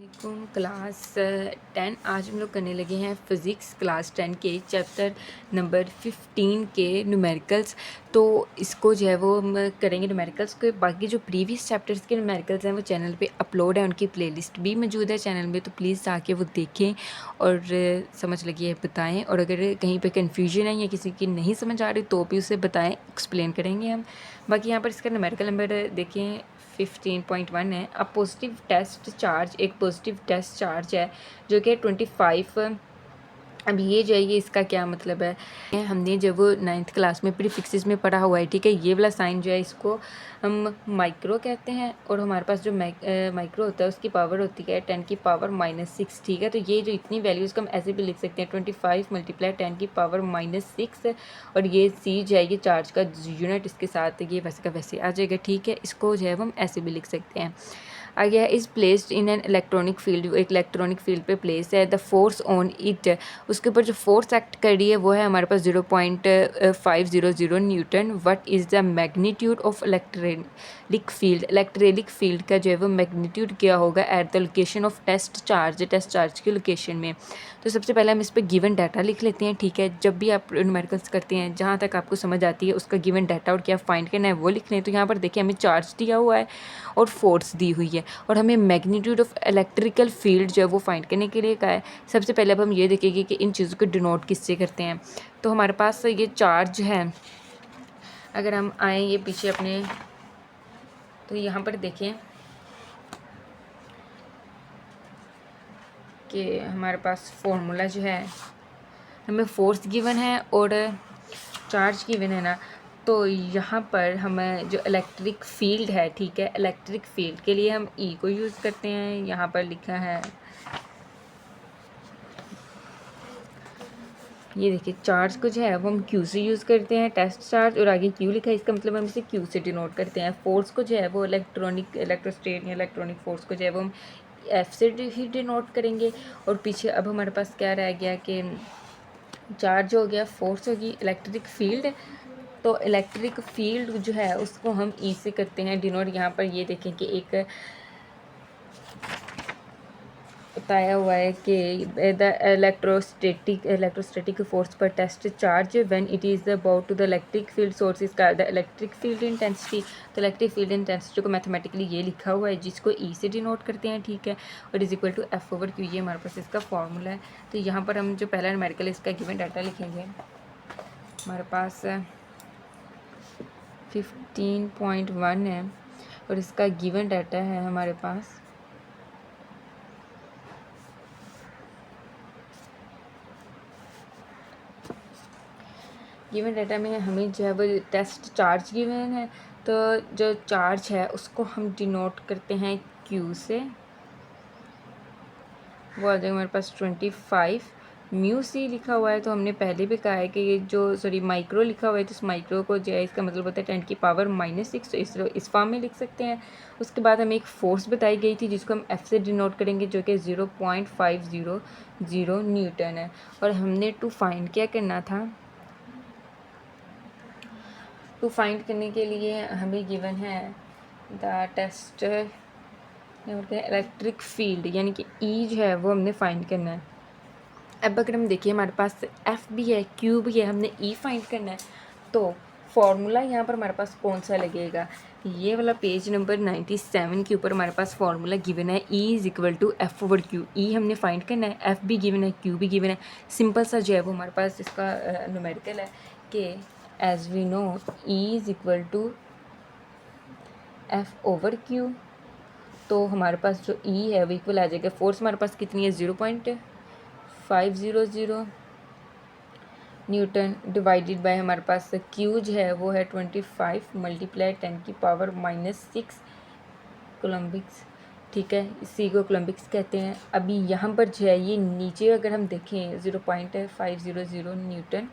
वालेकुम क्लास 10। आज हम लोग करने लगे हैं फ़िज़िक्स क्लास 10 के चैप्टर नंबर 15 के न्यूमेरिकल्स। तो इसको जो है वो हम करेंगे न्यूमेरिकल्स के। बाकी जो प्रीवियस चैप्टर्स के न्यूमेरिकल्स हैं वो चैनल पे अपलोड है, उनकी प्लेलिस्ट भी मौजूद है चैनल में, तो प्लीज़ जाके वो देखें और समझ लगी है बताएं। और अगर कहीं पे कन्फ्यूजन है या किसी की नहीं समझ आ रही तो भी उसे बताएं, एक्सप्लेन करेंगे हम। बाकी यहाँ पर इसका न्यूमेरिकल नंबर देखें 15.1 है। अब पॉजिटिव टेस्ट चार्ज, एक पॉजिटिव टेस्ट चार्ज है जो कि 25। अब ये जो है ये इसका क्या मतलब है, हमने जब वो 9th क्लास में प्रीफिक्सेस में पढ़ा हुआ है, ठीक है। ये वाला साइन जो है इसको हम माइक्रो कहते हैं, और हमारे पास जो माइक्रो होता है उसकी पावर होती है 10 की पावर -6, ठीक है। तो ये जो इतनी वैल्यूज़ को हम ऐसे भी लिख सकते हैं 25 × 10 की पावर -6, और ये सी जो है ये चार्ज का यूनिट इसके साथ ये वैसे का वैसे आ जाएगा, ठीक है। इसको जो है वो हम ऐसे भी लिख सकते हैं। आगे is placed in an electronic field, एक इलेक्ट्रॉनिक फील्ड पे प्लेस है। द फोर्स ऑन इट, उसके ऊपर जो फोर्स एक्ट कर रही है वो है हमारे पास 0.500 newton. What is the magnitude of electric field, electric field का जो है वो मैग्नीट्यूड क्या होगा at the location of test charge की लोकेशन में। तो सबसे पहले हम इस पर गिवन डाटा लिख लेते हैं, ठीक है। जब भी आप न्यूमेरिकल्स करते हैं जहाँ तक आपको समझ आती है उसका गिवन डाटा और क्या फाइंड करना है वो लिख लें। तो यहाँ पर देखिए हमें चार्ज दिया हुआ है और फोर्स दी हुई है, और हमें मैग्नीट्यूड ऑफ इलेक्ट्रिकल फील्ड जो है वो फाइंड करने के लिए कहा है। सबसे पहले अब हम ये देखेंगे कि इन चीज़ों को डिनोट किससे करते हैं। तो हमारे पास ये चार्ज है, अगर हम आए ये पीछे अपने, तो यहाँ पर देखें कि हमारे पास फॉर्मूला जो है, हमें फोर्स गिवन है और चार्ज गिवन है ना। तो यहाँ पर हमें जो इलेक्ट्रिक फील्ड है, ठीक है, इलेक्ट्रिक फील्ड के लिए हम ई को यूज़ करते हैं। यहाँ पर लिखा है, ये देखिए चार्ज को जो है वो हम क्यू से यूज़ करते हैं, टेस्ट चार्ज, और आगे क्यू लिखा है, इसका मतलब हम इसे क्यू से डिनोट करते हैं। फोर्स को जो है वो इलेक्ट्रोस्टेट या इलेक्ट्रॉनिक फोर्स को जो है वो हम एफ से ही डिनोट करेंगे। और पीछे अब हमारे पास क्या रह गया कि चार्ज हो गया, फोर्स होगी, इलेक्ट्रिक फील्ड। तो इलेक्ट्रिक फील्ड जो है उसको हम ई से करते हैं डिनोट। यहाँ पर ये देखें कि एक बताया हुआ है कि द इलेक्ट्रोस्टैटिक फोर्स पर test charge when it is about to the electric field source is called the electric field intensity. तो इलेक्ट्रिक फील्ड इंटेंसिटी को मैथमेटिकली ये लिखा हुआ है जिसको ई से डिनोट करते हैं, ठीक है। और इज इक्वल टू F/Q, ये हमारे पास इसका फॉर्मूला है। तो यहाँ पर हम जो पहला न्यूमेरिकल इसका गिवन डाटा लिखेंगे, हमारे पास 15.1 है और इसका गिवन डाटा है हमारे पास गिवन डाटा में हमें जो है वो टेस्ट चार्ज गिवन है। तो जो चार्ज है उसको हम डिनोट करते हैं क्यू से, वो आ जाएगा हमारे पास 25 म्यू सी लिखा हुआ है। तो हमने पहले भी कहा है कि ये जो माइक्रो लिखा हुआ है, तो इस माइक्रो को जो है इसका मतलब होता है 10 की पावर -6, तो इस फॉर्म में लिख सकते हैं। उसके बाद हमें एक फोर्स बताई गई थी जिसको हम एफ से डिनोट करेंगे जो कि 0.500 न्यूटन है। और हमने टू फाइंड क्या करना था, टू फाइंड करने के लिए हमें गिवन है द टेस्ट इलेक्ट्रिक फील्ड, यानी कि ई जो है वो हमने फाइंड करना है। अब अगर हम देखिए हमारे पास एफ भी है, क्यू भी है, हमने ई फाइंड करना है। तो फॉर्मूला यहाँ पर हमारे पास कौन सा लगेगा, ये वाला पेज नंबर 97 के ऊपर हमारे पास फॉर्मूला गिवन है E is equal to F/Q। E हमने फाइंड करना है, एफ भी गिवन है, क्यू भी गिवन है। सिंपल सा जो है वो हमारे पास इसका न्यूमेरिकल है कि as we know E is equal to F/Q। तो हमारे पास जो E है वो इक्वल आ जाएगा, फोर्स हमारे पास कितनी है 0.500 न्यूटन, डिवाइडेड बाय हमारे पास क्यू जो है वो है 25 × 10 की पावर -6 कोलम्बिक्स, ठीक है। इसी को कोलम्बिक्स कहते हैं। अभी यहाँ पर जो है ये नीचे अगर हम देखें 0.500 न्यूटन,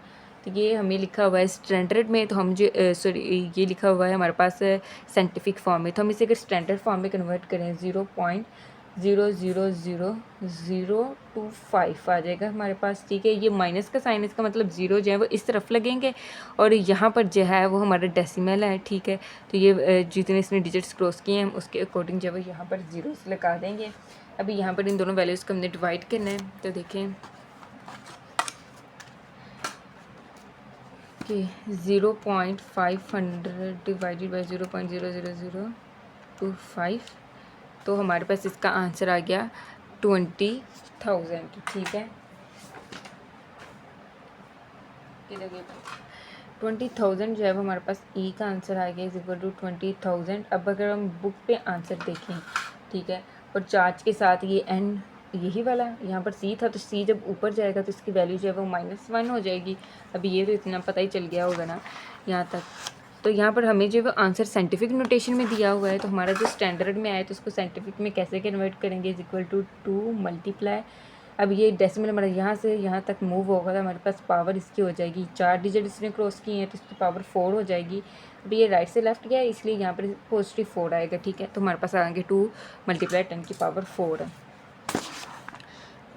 तो ये हमें लिखा हुआ है स्टैंडर्ड में, तो हम जो ये लिखा हुआ है हमारे पास साइंटिफिक फॉर्म में। तो हम इसे अगर स्टैंडर्ड फॉर्म में कन्वर्ट करें 0.000025 आ जाएगा हमारे पास, ठीक है। ये माइनस का साइन, इसका मतलब ज़ीरो जो है वो इस तरफ लगेंगे, और यहाँ पर जो है वो हमारा डेसिमल है, ठीक है। तो ये जितने इसने डिजिट्स क्रॉस किए हैं हम उसके अकॉर्डिंग जो है वो यहाँ पर ज़ीरोस लगा देंगे। अभी यहाँ पर इन दोनों वैल्यूज़ को हमने डिवाइड करना है। तो देखें कि 0.500 डिवाइडेड बाई 0.00025, तो हमारे पास इसका आंसर आ गया 20,000। ठीक है, 20,000 जो है वो हमारे पास ई का आंसर आ गया इज इक्वल टू 20,000। अब अगर हम बुक पे आंसर देखें, ठीक है, और चार्ज के साथ ये एन यही वाला यहाँ पर सी था, तो सी जब ऊपर जाएगा तो इसकी वैल्यू जो है वो -1 हो जाएगी। अभी ये तो इतना पता ही चल गया होगा ना यहाँ तक। तो यहाँ पर हमें जो है आंसर साइंटिफिक नोटेशन में दिया हुआ है, तो हमारा जो स्टैंडर्ड में आया तो उसको साइंटिफिक में कैसे कन्वर्ट करेंगे, इज इक्वल टू 2 मल्टीप्लाई। अब ये डेसिमल हमारा यहाँ से यहाँ तक मूव होगा तो हमारे पास पावर इसकी हो जाएगी, 4 डिजिट इसने क्रॉस की हैं तो इसकी पावर 4 हो जाएगी। अब ये राइट से लेफ्ट गया है इसलिए यहाँ पर +4 आएगा। ठीक है, तो हमारे पास आएंगे 2 मल्टीप्लाई 10 की पावर 4 है,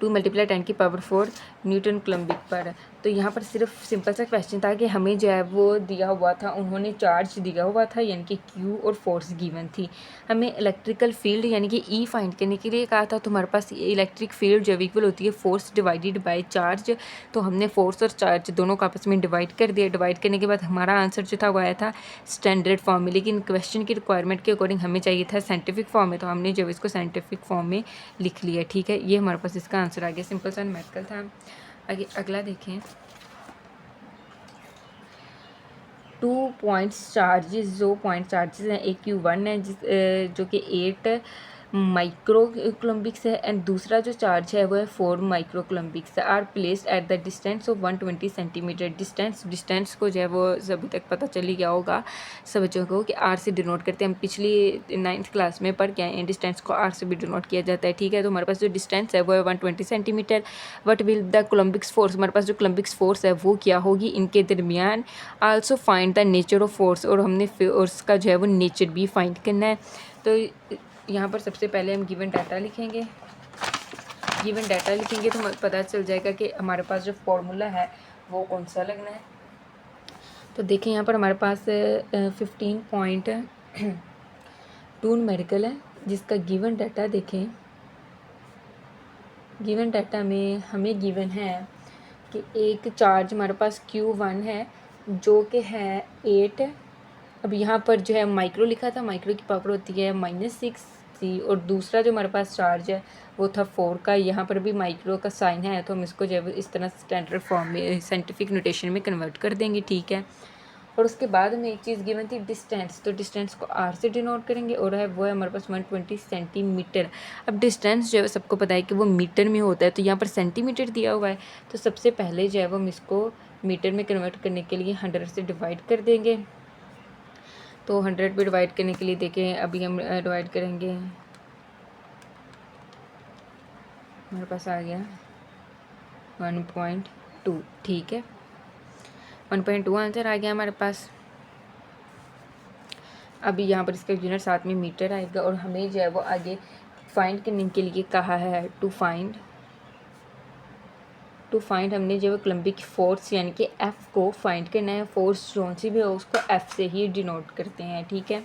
2 मल्टीप्लाई 10 की पावर 4 न्यूटन कूलम्बिक पर। तो यहाँ पर सिर्फ सिंपल सा क्वेश्चन था कि हमें जो है वो दिया हुआ था, उन्होंने चार्ज दिया हुआ था यानी कि क्यू और फोर्स गिवन थी। हमें इलेक्ट्रिकल फील्ड यानी कि ई फाइंड करने के लिए कहा था, तो हमारे पास इलेक्ट्रिक फील्ड जो इक्वल होती है फोर्स डिवाइडेड बाय चार्ज। तो हमने फोर्स और चार्ज दोनों को आपस में डिवाइड कर दिया। डिवाइड करने के बाद हमारा आंसर जो था वो आया था स्टैंडर्ड फॉर्म में, लेकिन क्वेश्चन की रिक्वायरमेंट के अकॉर्डिंग हमें चाहिए था साइंटिफिक फॉर्म में, तो हमने जो इसको साइंटिफिक फॉर्म में लिख लिया। ठीक है, ये हमारे पास इसका आंसर आ गया, सिंपल सा न्यूमेरिकल था। आगे अगला देखें, 2 पॉइंट्स चार्जेस, जो पॉइंट चार्जेस हैं, एक Q1 है जो कि 8 माइक्रो कूलम्बिक्स है, एंड दूसरा जो चार्ज है वो है 4 micro coulombs, are placed at the distance of 120 centimetre. Distance को जो है वो अभी तक पता चल ही गया होगा सब बच्चों को कि आर से डिनोट करते हैं। हम पिछली 9th क्लास में पढ़ के आए हैं, डिस्टेंस को आर से भी डिनोट किया जाता है। ठीक है, तो हमारे पास जो डिस्टेंस है वो है 120 centimetre. What will the Coulomb's force, हमारे पास जो कूलम्बिक्स फोर्स है वो क्या होगी इनके दरमियान। Also find the nature of force, और हमने फोर्स का जो है वो नेचर भी फाइंड करना है। तो यहाँ पर सबसे पहले हम गिवन डाटा लिखेंगे। गिवन डाटा लिखेंगे तो पता चल जाएगा कि हमारे पास जो फॉर्मूला है वो कौन सा लगना है। तो देखें यहाँ पर हमारे पास 15.2 न्यूमेरिकल है जिसका गिवन डाटा देखें। गिवन डाटा में हमें गिवन है कि एक चार्ज हमारे पास Q1 है जो कि है 8। अब यहाँ पर जो है माइक्रो लिखा था, माइक्रो की पावर होती है -6 थी, और दूसरा जो हमारे पास चार्ज है वो था 4 का। यहाँ पर भी माइक्रो का साइन है, तो हम इसको जो है इस तरह स्टैंडर्ड फॉर्म में साइंटिफिक नोटेशन में कन्वर्ट कर देंगे। ठीक है, और उसके बाद हमें एक चीज़ गिवन थी डिस्टेंस, तो डिस्टेंस को आर से डिनोट करेंगे, और है वो है हमारे पास 120 सेंटीमीटर। अब डिस्टेंस जो है सबको पता है कि वो मीटर में होता है, तो यहाँ पर सेंटीमीटर दिया हुआ है, तो सबसे पहले जो है वो हम इसको मीटर में कन्वर्ट करने के लिए 100 से डिवाइड कर देंगे। तो 100 पे डिवाइड करने के लिए देखें, अभी हम डिवाइड करेंगे, हमारे पास आ गया 1.2। ठीक है, 1.2 आंसर आ गया हमारे पास। अभी यहाँ पर इसका यूनिट साथ में मीटर आएगा, और हमें जो है वो आगे फाइंड करने के लिए कहा है टू फाइंड हमने जो है कूलम्बिक फोर्स यानी कि F को फाइंड करना है। फोर्स जोन सी भी हो उसको F से ही डिनोट करते हैं। ठीक है,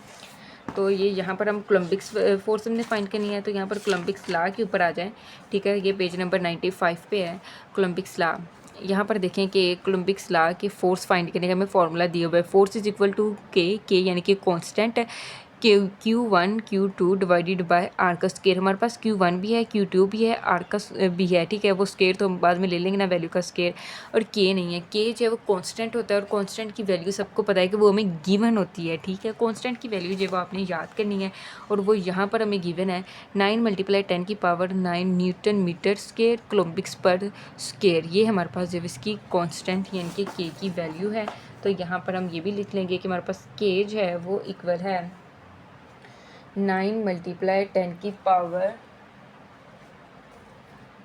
तो ये यहाँ पर हम कूलम्बिक्स फोर्स हमने फाइंड करनी है, तो यहाँ पर कूलम्बिक्स लॉ के ऊपर आ जाएं। ठीक है, ये पेज नंबर 95 पे है कूलम्बिक्स लॉ। यहाँ पर देखें कि कूलम्बिक्स लॉ के फोर्स फाइंड करने का हमें फॉर्मूला दिया हुआ है। फोर्स इज इक्वल टू के यानी कि कांस्टेंट है, Q1 Q2 divided by R का स्केयर। हमारे पास Q1 भी है, Q2 भी है, आर का भी है। ठीक है, वो स्केयर तो हम बाद में ले लेंगे ना, वैल्यू का स्केयर। और K नहीं है, K जो है वो कांस्टेंट होता है, और कांस्टेंट की वैल्यू सबको पता है कि वो हमें गिवन होती है। ठीक है, कांस्टेंट की वैल्यू जो है वो आपने याद करनी है, और वो यहाँ पर हमें गिवन है 9 मल्टीप्लाई 10 की power 9 newton metre square coulombs per square. ये हमारे पास जो इसकी कांस्टेंट यानी कि K की वैल्यू है। तो यहाँ पर हम ये भी लिख लेंगे कि हमारे पास K जो है वो इक्वल है 9 मल्टीप्लाई 10 की power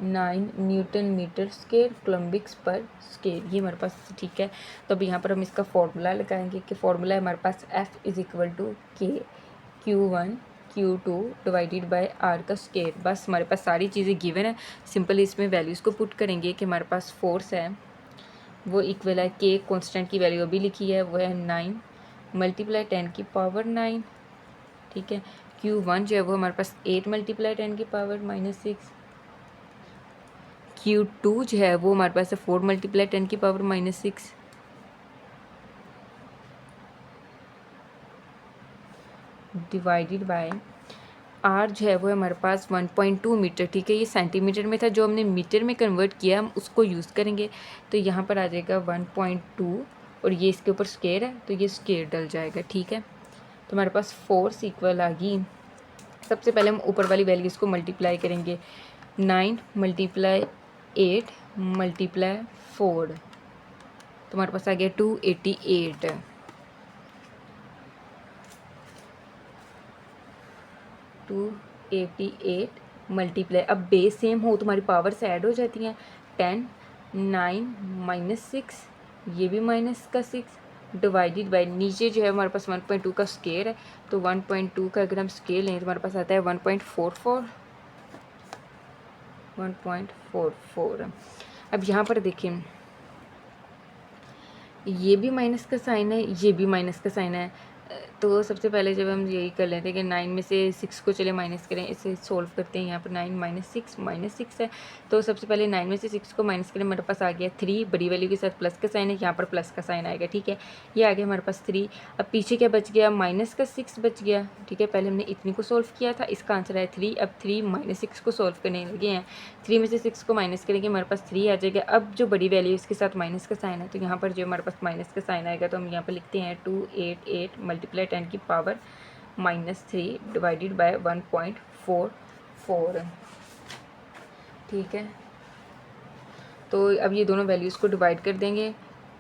9 newton metre square coulombs per square, ये हमारे पास। ठीक है, तो अब यहाँ पर हम इसका फॉर्मूला लगाएंगे कि फॉर्मूला है हमारे पास F is equal to K Q1 Q2 divided by R का स्केयर। बस हमारे पास सारी चीज़ें गिवन है, सिंपल इसमें वैल्यूज़ को पुट करेंगे कि हमारे पास फोर्स है वो इक्वल है के कॉन्स्टेंट की वैल्यू अभी लिखी है वो है 9 मल्टीप्लाई 10 की पावर 9। ठीक है, Q1 जो है वो हमारे पास 8 मल्टीप्लाई 10 की पावर -6। Q2 जो है वो हमारे पास है 4 मल्टीप्लाई 10 की पावर -6 डिवाइडेड बाय R जो है वो हमारे पास 1.2 मीटर, ठीक है। ये सेंटीमीटर में था, जो हमने मीटर में कन्वर्ट किया हम उसको यूज़ करेंगे। तो यहाँ पर आ जाएगा 1.2 और ये इसके ऊपर स्केयर है तो ये स्केयर डल जाएगा, ठीक है। तो हमारे पास फोर्स इक्वल आ गई। सबसे पहले हम ऊपर वाली वैल्यूज़ को मल्टीप्लाई करेंगे। 9 मल्टीप्लाई 8 मल्टीप्लाई 4 तो हमारे पास आ गया 288। 288 मल्टीप्लाई, अब बेस सेम हो तुम्हारी पावर से ऐड हो जाती हैं। 10 9 -6 ये भी -6 डिवाइडेड बाय नीचे जो है हमारे पास 1.2 का स्केयर है तो 1.2 का अगर हम स्केयर लें तो हमारे पास आता है 1.44। अब यहाँ पर देखें ये भी माइनस का साइन है, ये भी माइनस का साइन है। तो सबसे पहले जब हम यही कर लेते हैं कि 9 में से 6 को चले माइनस करें, इसे सोल्व करते हैं। यहाँ पर 9 -6 है तो सबसे पहले 9 में से 6 को माइनस करें, मेरे पास आ गया 3, बड़ी वैल्यू के साथ प्लस का साइन है, यहाँ पर प्लस का साइन आएगा, ठीक है। ये आ गया हमारे पास 3। अब पीछे क्या बच गया, -6 बच गया, ठीक है। पहले हमने इतनी को सोल्व किया था, इसका आंसर है 3। अब 3 -6 को सोल्व करने लगे हैं, 3 में से 6 को माइनस करेंगे, हमारे पास 3 आ जाएगा। अब जो बड़ी वैल्यू इसके साथ माइनस का साइन है तो यहाँ पर जो हमारे पास माइनस का साइन आएगा तो हम यहाँ पर लिखते हैं 288 मल्टीप्लाई 10 की पावर -3 डिवाइडेड बाय 1.44, ठीक है। तो अब ये दोनों वैल्यूज़ को डिवाइड कर देंगे।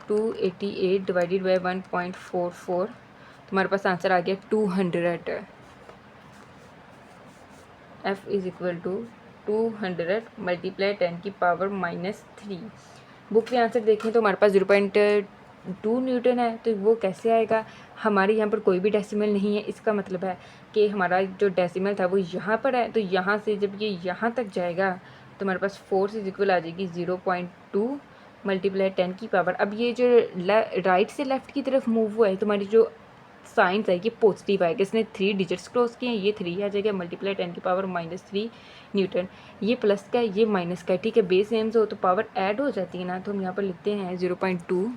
288 डिवाइडेड बाय 1.44 तो हमारे पास आंसर आ गया 200। F is equal to 200 multiply 10 की पावर -3। बुक में आंसर देखें तो हमारे पास 0.2 न्यूटन है, तो वो कैसे आएगा। हमारे यहाँ पर कोई भी डेसिमल नहीं है, इसका मतलब है कि हमारा जो डेसिमल था वो यहाँ पर है, तो यहाँ से जब ये यहाँ तक जाएगा तो हमारे पास फोर्स इज इक्वल आ जाएगी 0.2 मल्टीप्लाई 10 की पावर। अब ये जो राइट से लेफ्ट की तरफ मूव हुआ है तो हमारी जो साइंस है ये पॉजिटिव आएगा, इसने 3 डिजिट्स क्रॉस किए हैं, ये 3 आ जाएगा मल्टीप्लाई 10 की पावर -3 न्यूटन। ये प्लस का है ये माइनस का है, ठीक है। बेस सेम से हो तो पावर ऐड हो जाती है ना, तो हम यहाँ पर लिखते हैं 0.2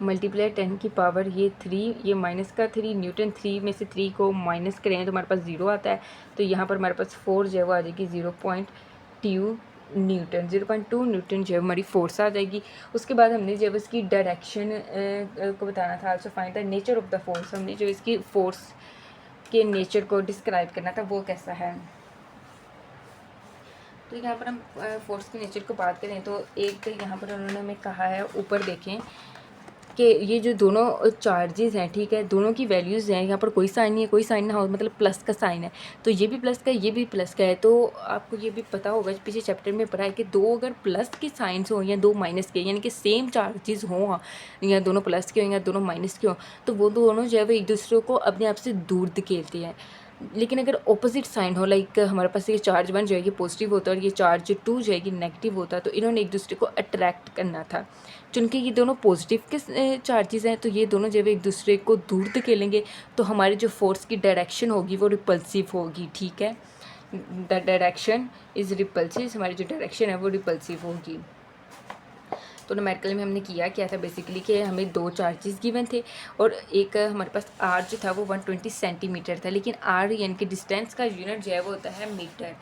मल्टीप्लाई 10 की पावर ये 3, ये माइनस का 3 न्यूटन। 3 में से 3 को माइनस करें तो हमारे पास 0 आता है, तो यहाँ पर हमारे पास 4 जो है वो आ जाएगी 0.2 न्यूटन। 0.2 न्यूटन जो है हमारी फोर्स आ जाएगी। उसके बाद हमने जब इसकी डायरेक्शन को बताना था, also find the nature of the force. हमने जो इसकी फोर्स के नेचर को डिस्क्राइब करना था वो कैसा है। तो यहाँ पर हम फोर्स के नेचर को बात करें तो एक यहाँ पर उन्होंने हमें कहा है, ऊपर देखें कि ये जो दोनों चार्जेस हैं, ठीक है, दोनों की वैल्यूज़ हैं, यहाँ पर कोई साइन नहीं है, कोई साइन ना हो मतलब प्लस का साइन है, तो ये भी प्लस का है ये भी प्लस का है। तो आपको ये भी पता होगा पीछे चैप्टर में पढ़ा है कि दो अगर प्लस के साइंस हों या दो माइनस के, यानी कि सेम चार्जेस हों या दोनों प्लस के हों या दोनों माइनस के हों, तो वो दोनों जो है वो एक दूसरे को अपने आप से दूर धकेलते हैं। लेकिन अगर ऑपोजिट साइन हो, लाइक हमारे पास ये चार्ज 1 जो है ये पॉजिटिव होता है और ये चार्ज 2 जो है ये नेगेटिव होता है, तो इन्होंने एक दूसरे को अट्रैक्ट करना था। चूँकि ये दोनों पॉजिटिव के चार्जेस हैं तो ये दोनों जब एक दूसरे को दूर धकेलेंगे तो हमारी जो फोर्स की डायरेक्शन होगी वो रिपल्सिव होगी, ठीक है। द डायरेक्शन इज़ रिपल्सिव, हमारी जो डायरेक्शन है वो रिपल्सिव होगी। तो न्यूमेरिकल में हमने क्या था बेसिकली कि हमें दो चार्जेस गिवन थे और एक हमारे पास आर जो था वो 120 सेंटीमीटर था, लेकिन आर यानी कि डिस्टेंस का यूनिट जो है वो होता है मीटर।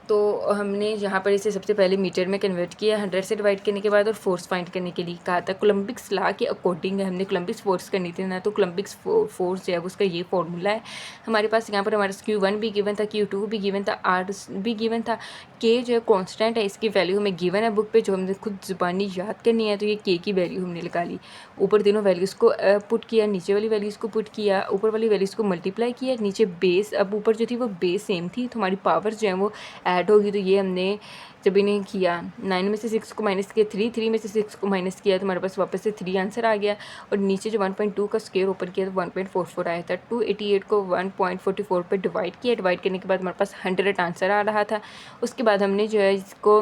तो हमने यहाँ पर इसे सबसे पहले मीटर में कन्वर्ट किया 100 से डिवाइड करने के बाद, और फोर्स फाइंड करने के लिए कहा था। कोलम्बिक्स लॉ के अकॉर्डिंग हमने कोलम्बिक्स फोर्स करनी थी ना, तो कोलम्बिक्स फोर्स जो है उसका ये फॉर्मूला है हमारे पास। यहाँ पर हमारे Q1 भी गिवन था, Q2 भी गिवन था, R भी गिवन था। K जो है कॉन्स्टेंट है, इसकी वैल्यू हमें गिवन है बुक पे, जो हमने खुद ज़ुबानी याद करनी है, तो ये K की वैल्यू हमने निकाल ली। ऊपर तीनों वैल्यूज़ को पुट किया, नीचे वाली वैल्यूज़ को पुट किया, ऊपर वाली वैल्यूज़ को मल्टीप्लाई किया, नीचे बेस, अब ऊपर जो थी वो बेस सेम थी तो हमारी पावर जो है वो ऐड होगी। तो ये हमने जब इन्हें किया 9 में से 6 को माइनस किया, 3 में से 6 को माइनस किया तो हमारे पास वापस से 3 आंसर आ गया, और नीचे जो 1.2 का स्क्वायर ऊपर किया तो 1.44 आया था। 288 को 1.44 पे डिवाइड किया, डिवाइड करने के बाद हमारे पास 100 आंसर आ रहा था। उसके बाद हमने जो है इसको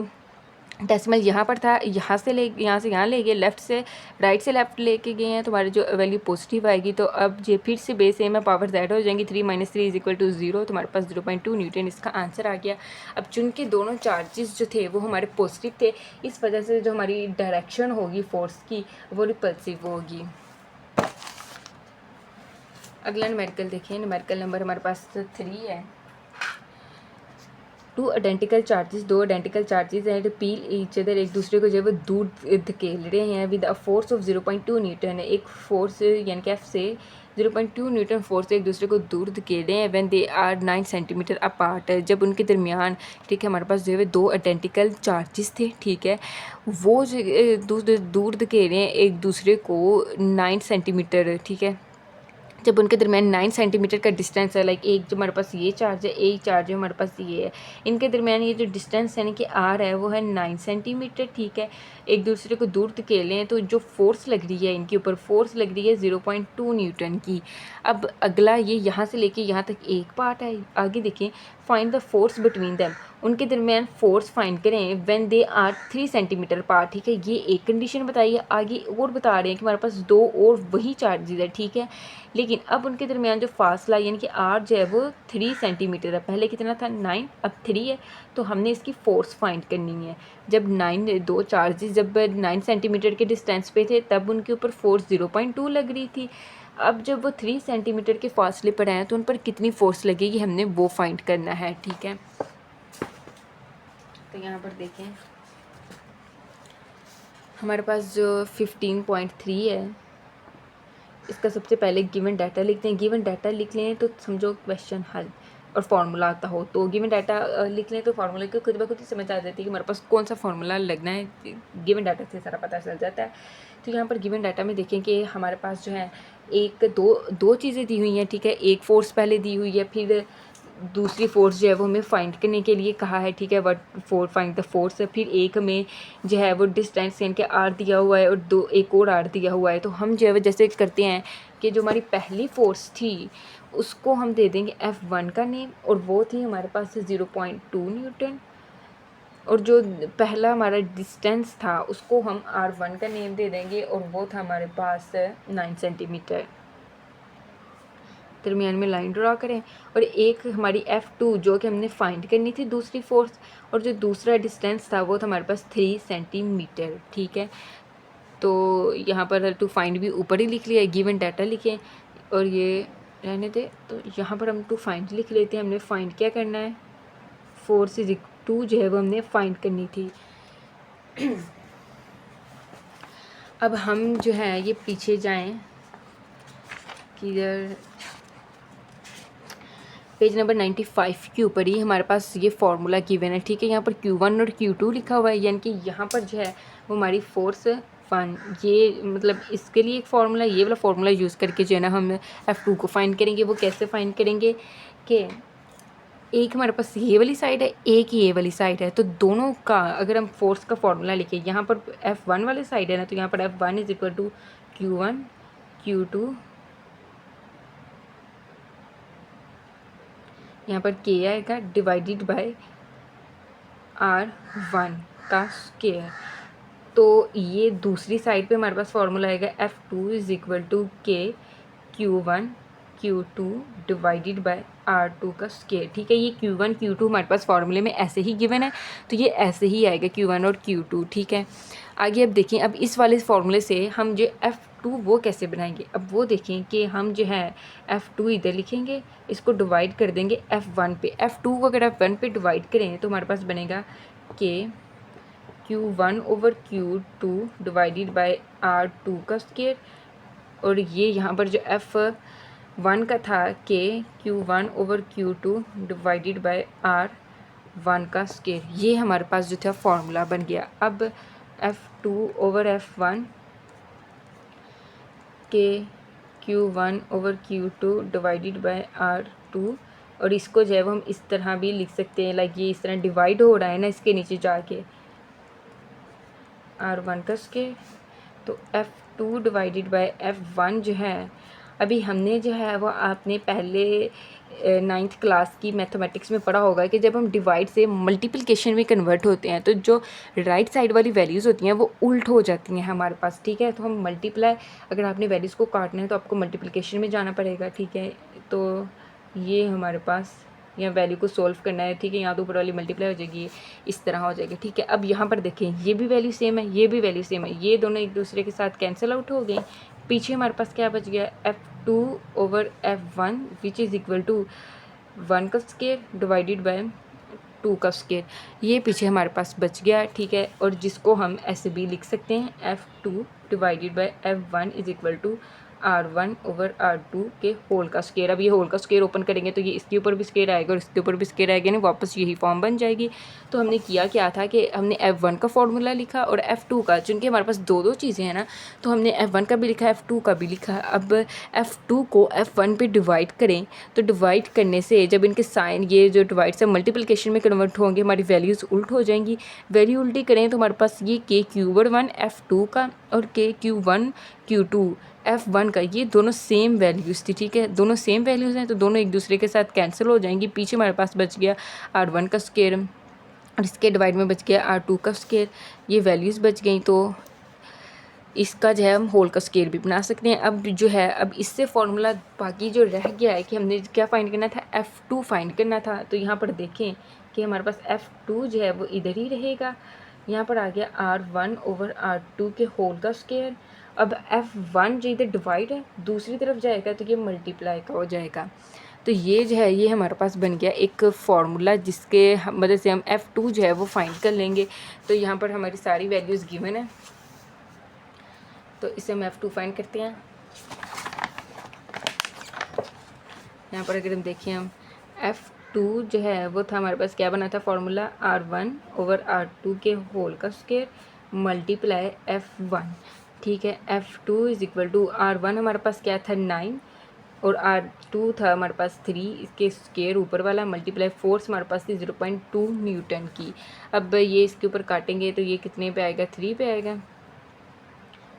डेसिमल यहाँ पर था, यहाँ से यहाँ ले गए, लेफ़्ट से राइट से लेफ़्ट लेके गए हैं, तो हमारी जो वैल्यू पॉजिटिव आएगी। तो अब ये फिर से बेस सेम है, पावर ज़्यादा हो जाएंगी, 3 - 3 = 0, तो हमारे पास 0.2 न्यूटन इसका आंसर आ गया। अब चूँकि दोनों चार्जेस जो थे वो हमारे पॉजिटिव थे, इस वजह से जो हमारी डायरेक्शन होगी फोर्स की वो रिपल्सिव होगी। अगला न्यूमेरिकल देखिए, न्यूमेरिकल नंबर हमारे पास 3 है। दो identical charges and peel each other, एक दूसरे को जो है वो दूर धकेल रहे हैं with a force of 0.2 Newton, एक फोर्स यानी कि एफ से 0.2 न्यूटन फोर्स से एक दूसरे को दूर धकेल रहे हैं। When they are 9 centimetre apart, जब उनके दरमियान, ठीक है, हमारे पास जो है दो आइडेंटिकल चार्जेस थे, ठीक है, वो जो दूर धकेल रहे हैं एक दूसरे को 9 सेंटीमीटर, ठीक है, जब उनके दरमियान 9 सेंटीमीटर का डिस्टेंस है, लाइक एक जो हमारे पास ये चार्ज है, एक चार्ज जो हमारे पास ये है, इनके दरमियान ये जो डिस्टेंस यानी कि आर है वो है 9 सेंटीमीटर, ठीक है, एक दूसरे को दूर धकेले हैं, तो जो फोर्स लग रही है इनके ऊपर, फोर्स लग रही है 0.2 न्यूटन की। अब अगला ये यहाँ से लेके यहाँ तक एक पार्ट है, आगे देखें, find the force between them, उनके दरमियान फोर्स फाइंड करें when they are 3 centimetre part, ठीक है, ये एक कंडीशन बताइए। आगे और बता रहे हैं कि हमारे पास दो और वही चार्जेस है, ठीक है, लेकिन अब उनके दरमियान जो फासला यानी कि आर जो है वो 3 सेंटीमीटर है, पहले कितना था 9, अब 3 है, तो हमने इसकी फोर्स फाइंड करनी है। जब 9 दो चार्जेस जब 9 सेंटीमीटर के डिस्टेंस पे थे तब उनके ऊपर फोर्स 0.2 लग रही थी। अब जब वो 3 सेंटीमीटर के फासले पर आए तो उन पर कितनी फोर्स लगेगी, हमने वो फाइंड करना है, ठीक है। तो यहाँ पर देखें हमारे पास जो 15.3 है, इसका सबसे पहले गिवन डाटा लिखते हैं। गिवन डाटा लिख लें तो समझो क्वेश्चन हल, और फार्मूला आता हो तो गिवन डाटा लिख लें तो फार्मूला को खुद ब खुद ही समझ आ जाती है कि हमारे पास कौन सा फार्मूला लगना है, गिवन डाटा से सारा पता चल जाता है। तो यहाँ पर गिवन डाटा में देखें कि हमारे पास जो है दो चीज़ें दी हुई हैं, ठीक है, एक फोर्स पहले दी हुई है, फिर दूसरी फोर्स जो है वो हमें फाइंड करने के लिए कहा है, ठीक है, फाइंड द फोर्स है, फिर एक में जो है वो डिस्टेंस यानी कि आर दिया हुआ है और एक और आर दिया हुआ है। तो हम जो है वो जैसे करते हैं कि जो हमारी पहली फोर्स थी उसको हम दे देंगे F1 का नेम, और वो थी हमारे पास 0.2 न्यूटन, और जो पहला हमारा डिस्टेंस था उसको हम R1 का नेम दे देंगे, और वो था हमारे पास 9 सेंटीमीटर। दरमियान में लाइन ड्रा करें, और एक हमारी F2 जो कि हमने फाइंड करनी थी दूसरी फोर्स, और जो दूसरा डिस्टेंस था वो था हमारे पास 3 सेंटीमीटर, ठीक है। तो यहाँ पर टू फाइंड भी ऊपर ही लिख लिया है, गिवन डाटा लिखें और ये रहने दे। तो यहाँ पर हम टू फाइंड लिख लेते हैं, हमने फाइंड क्या करना है, फोर्स इज टू जो है वो हमने फाइंड करनी थी। अब हम जो है ये पीछे जाएं, किधर, पेज नंबर 95 के ऊपर ही हमारे पास ये फार्मूला गिवन है, ठीक है। यहाँ पर Q1 और Q2 लिखा हुआ है, यानी कि यहाँ पर जो है वो हमारी फोर्स 1, ये मतलब इसके लिए एक फार्मूला, ये वाला फार्मूला यूज़ करके जो है ना हम F2 को फाइंड करेंगे। वो कैसे फाइंड करेंगे कि एक हमारे पास ये वाली साइड है, एक ये वाली साइड है, तो दोनों का अगर हम फोर्स का फार्मूला लिखें, यहाँ पर F1 वाली साइड है ना, तो यहाँ पर F1 = Q1 Q2, यहाँ पर K आएगा डिवाइडेड बाय R1 का स्क्वायर। तो ये दूसरी साइड पे हमारे पास फार्मूला आएगा F2 = K Q1 Q2 divided bye R2 का स्क्वायर, ठीक है। ये Q1 Q2 हमारे पास फार्मूले में ऐसे ही गिवन है, तो ये ऐसे ही आएगा Q1 और Q2, ठीक है। आगे अब देखें, अब इस वाले फार्मूले से हम जो F2 वो कैसे बनाएंगे, अब वो देखें कि हम जो है F2 इधर लिखेंगे, इसको डिवाइड कर देंगे F1 पे। F2 को अगर F1 पे डिवाइड करें तो हमारे पास बनेगा कि Q1/Q2 डिवाइडेड बाय R2 का स्क्वायर, और ये यहाँ पर जो F1 का था कि Q1/Q2 डिवाइडेड बाय R1 का स्क्वायर, ये हमारे पास जो था फार्मूला बन गया। अब F2/F1 के Q1/Q2 डिवाइडेड बाय R2, और इसको जो है वो हम इस तरह भी लिख सकते हैं, लाइक ये इस तरह डिवाइड हो रहा है ना इसके नीचे जाके R1 का स्क्वायर। तो F2 डिवाइडेड बाय F1 जो है अभी हमने जो है वो आपने पहले 9th क्लास की मैथमेटिक्स में पढ़ा होगा कि जब हम डिवाइड से मल्टीप्लिकेशन में कन्वर्ट होते हैं तो जो राइट साइड वाली वैल्यूज़ होती हैं वो उल्ट हो जाती हैं हमारे पास, ठीक है। तो हम मल्टीप्लाई, अगर आपने वैल्यूज़ को काटना है तो आपको मल्टीप्लिकेशन में जाना पड़ेगा, ठीक है। तो ये हमारे पास यहाँ वैल्यू को सॉल्व करना है, ठीक है। यहाँ तो ऊपर वाली मल्टीप्लाई हो जाएगी, इस तरह हो जाएगी, ठीक है। अब यहाँ पर देखें, ये भी वैल्यू सेम है, ये भी वैल्यू सेम है, ये दोनों एक दूसरे के साथ कैंसिल आउट हो गए। पीछे हमारे पास क्या बच गया, f2/f1 which is equal to 1 का स्केयर डिवाइडेड बाय 2 का स्केयर, ये पीछे हमारे पास बच गया, ठीक है। और जिसको हम ऐसे भी लिख सकते हैं, f2/f1 is equal to r1/r2 के होल का स्केयर। अब ये होल का स्केयर ओपन करेंगे तो ये इसके ऊपर भी स्केयर आएगा और इसके ऊपर भी स्केयर आएगा, नहीं वापस यही फॉर्म बन जाएगी। तो हमने किया क्या था कि हमने f1 का फार्मूला लिखा और f2 का, चूँकि हमारे पास दो दो चीज़ें हैं ना, तो हमने f1 का भी लिखा, f2 का भी लिखा। अब f2 को f1 पे डिवाइड करें तो डिवाइड करने से जब इनके साइन, ये जो डिवाइड से मल्टीप्लिकेशन में कन्वर्ट होंगे, हमारी वैल्यूज़ उल्ट हो जाएंगी। वैल्यू उल्टी करें तो हमारे पास ये k⁴1 f2 का और k⁴1 q2 f1 का, ये दोनों सेम वैल्यूज़ थी, ठीक है। दोनों सेम वैल्यूज़ हैं तो दोनों एक दूसरे के साथ कैंसिल हो जाएंगी। पीछे हमारे पास बच गया r1 का स्केयर और इसके डिवाइड में बच गया r2 का स्केयर, ये वैल्यूज़ बच गई। तो इसका जो है हम होल का स्केयर भी बना सकते हैं। अब जो है, अब इससे फॉर्मूला बाकी जो रह गया है कि हमने क्या फाइंड करना था, f2 फाइंड करना था। तो यहाँ पर देखें कि हमारे पास f2 जो है वो इधर ही रहेगा, यहाँ पर आ गया r1/r2 के होल का स्केयर। अब f1 जो इधर डिवाइड है दूसरी तरफ जाएगा तो ये मल्टीप्लाई का हो जाएगा। तो ये जो है, ये हमारे पास बन गया एक फार्मूला जिसके मदद से हम f2 जो है वो फाइंड कर लेंगे। तो यहाँ पर हमारी सारी वैल्यूज़ गिवन है, तो इसे हम f2 फाइंड करते हैं। यहाँ पर अगर हम देखें, हम f2 जो है वो था, हमारे पास क्या बना था फार्मूला, r1/r2 के होल का स्केयर मल्टीप्लाई f1, ठीक है। f2 is equal to r1 हमारे पास क्या था 9 और r2 था हमारे पास 3, इसके स्केयर ऊपर वाला मल्टीप्लाई फोर्स हमारे पास थी 0.2 न्यूटन की। अब ये इसके ऊपर काटेंगे तो ये कितने पे आएगा, 3 पे आएगा।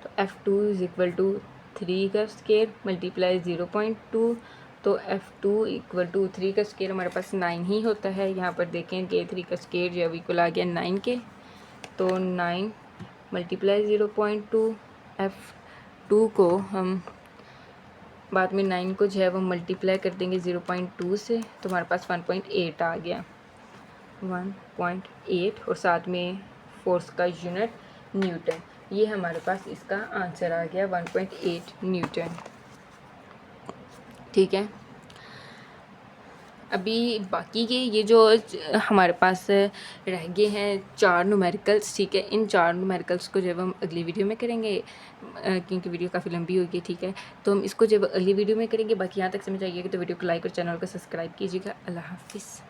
तो f2 इज़ इक्वल टू 3 का स्केयर मल्टीप्लाई 0.2, तो f2 इक्वल टू 3 का स्केयर हमारे पास 9 ही होता है। यहाँ पर देखें कि 3 का स्केयर जो है इक्वल आ गया 9 के, तो 9 मल्टीप्लाई 0.2, f2 को हम बाद में 9 को जो है वो मल्टीप्लाई कर देंगे 0.2 से, तो हमारे पास 1.8 आ गया, 1.8, और साथ में फोर्स का यूनिट न्यूटन। ये हमारे पास इसका आंसर आ गया 1.8 न्यूटन, ठीक है। अभी बाकी के ये जो हमारे पास रह गए हैं 4 न्यूमेरिकल्स, ठीक है। इन 4 न्यूमेरिकल्स को जब हम अगली वीडियो में करेंगे, क्योंकि वीडियो काफ़ी लंबी होगी, ठीक है। तो हम इसको जब अगली वीडियो में करेंगे, बाकी यहाँ तक समझ आइएगा तो वीडियो को लाइक और चैनल को सब्सक्राइब कीजिएगा। अल्लाह हाफिज़।